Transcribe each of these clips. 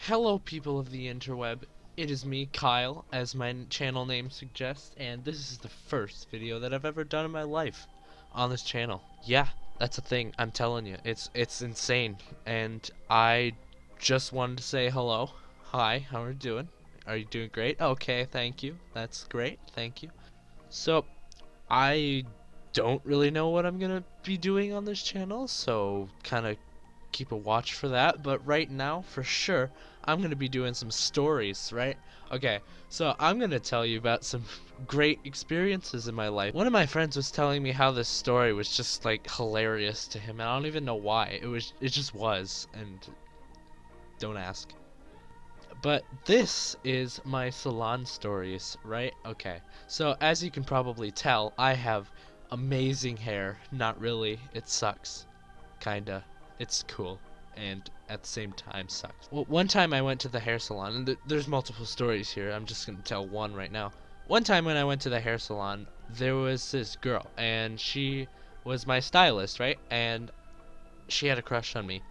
Hello, people of the interweb. It is me, Kyle, as my channel name suggests, and this is the first video that I've ever done in my life on this channel. Yeah, that's a thing. I'm telling you, it's insane, and I just wanted to say hello. Hi, how are you doing? Are you doing great? Okay, thank you. That's great. Thank you. So, I don't really know what I'm gonna be doing on this channel, so kind of keep a watch for that. But right now, for sure, I'm gonna be doing some stories, right? Okay, so I'm gonna tell you about some great experiences in my life. One of my friends was telling me how this story was just like hilarious to him, and I don't even know why. It just was, and don't ask. But this is my salon stories, right? Okay, so as you can probably tell, I have amazing hair. Not really, it sucks. Kinda. It's cool, and at the same time sucks. Well, one time I went to the hair salon, and there's multiple stories here. I'm just gonna tell one right now. One time when I went to the hair salon, there was this girl, and she was my stylist, right? And she had a crush on me.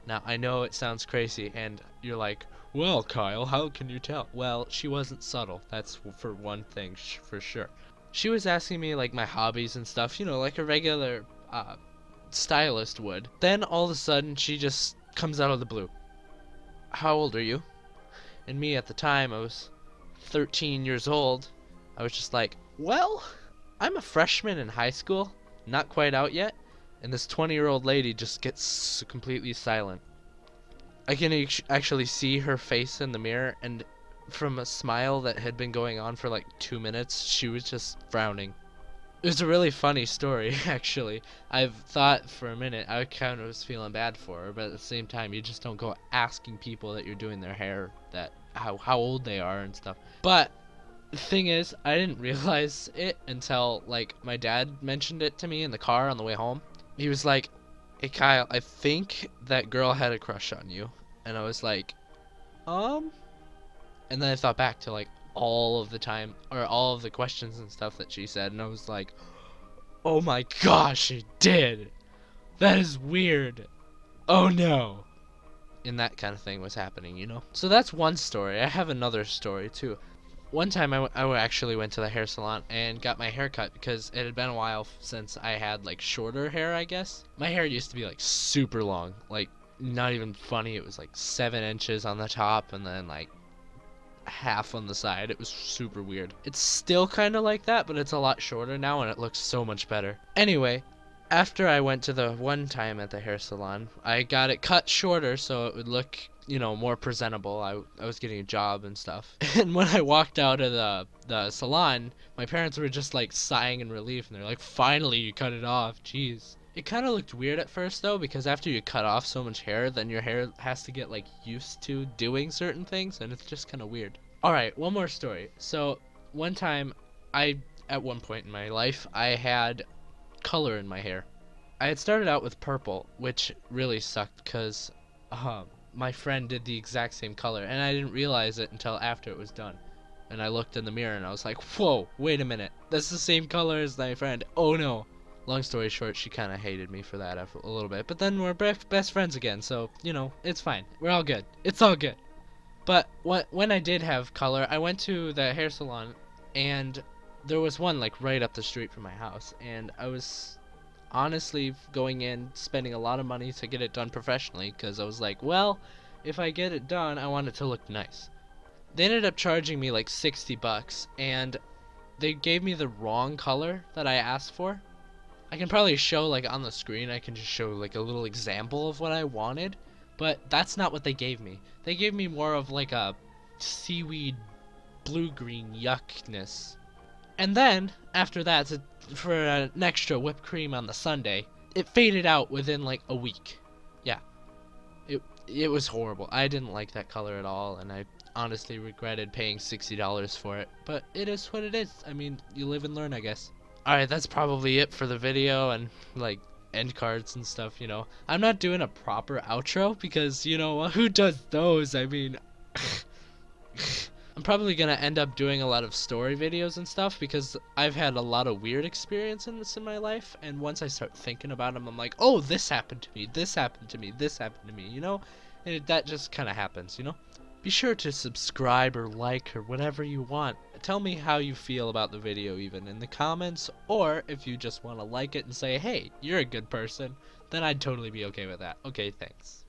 Now, I know it sounds crazy, and you're like, well, Kyle, how can you tell? Well, she wasn't subtle. That's for one thing, for sure. She was asking me, like, my hobbies and stuff, you know, like a regular, stylist would. Then, all of a sudden, she just comes out of the blue. How old are you? And me, at the time, I was 13 years old. I was just like, well, I'm a freshman in high school, not quite out yet. And this 20-year-old lady just gets completely silent. I can actually see her face in the mirror, and from a smile that had been going on for like 2 minutes, she was just frowning. It was a really funny story, actually. I've thought for a minute, I kind of was feeling bad for her, but at the same time, you just don't go asking people that you're doing their hair that how old they are and stuff. But the thing is, I didn't realize it until like my dad mentioned it to me in the car on the way home. He was like, hey Kyle, I think that girl had a crush on you. And I was like, and then I thought back to like all of the time, or all of the questions and stuff that she said, and I was like, oh my gosh, she did. That is weird. Oh no. And that kind of thing was happening, you know? So that's one story. I have another story too. One time I actually went to the hair salon and got my hair cut because it had been a while since I had like shorter hair, I guess. My hair used to be like super long, like not even funny. It was like 7 inches on the top and then like half on the side. It was super weird. It's still kind of like that, but it's a lot shorter now and it looks so much better. Anyway, after I went to the one time at the hair salon, I got it cut shorter so it would look, you know, more presentable. I was getting a job and stuff. And when I walked out of the salon, my parents were just like sighing in relief, and they're like, finally you cut it off. Jeez. It kind of looked weird at first though, because after you cut off so much hair, then your hair has to get like used to doing certain things, and it's just kind of weird. Alright, one more story. So one time, at one point in my life, I had color in my hair. I had started out with purple, which really sucked because my friend did the exact same color, and I didn't realize it until after it was done. And I looked in the mirror and I was like, whoa, wait a minute, that's the same color as my friend. Oh no. Long story short, she kind of hated me for that a little bit, but then we're best friends again, so, you know, it's fine. We're all good. It's all good. But when I did have color, I went to the hair salon, and there was one like right up the street from my house, and I was honestly going in spending a lot of money to get it done professionally, because I was like, well, if I get it done, I want it to look nice. They ended up charging me like 60 bucks, and they gave me the wrong color that I asked for. I can probably show like on the screen, I can just show like a little example of what I wanted, but that's not what they gave me. They gave me more of like a seaweed blue-green yuckness. And then, after that, for an extra whipped cream on the sundae, it faded out within like a week. Yeah. It was horrible. I didn't like that color at all, and I honestly regretted paying $60 for it. But it is what it is. I mean, you live and learn, I guess. Alright, that's probably it for the video and like end cards and stuff, you know. I'm not doing a proper outro because, you know, who does those? I mean, I'm probably gonna end up doing a lot of story videos and stuff because I've had a lot of weird experiences in my life, and once I start thinking about them, I'm like, oh, this happened to me, this happened to me, this happened to me, you know? That just kind of happens, you know? Be sure to subscribe or like or whatever you want. Tell me how you feel about the video even in the comments, or if you just want to like it and say, hey, you're a good person, then I'd totally be okay with that. Okay, thanks.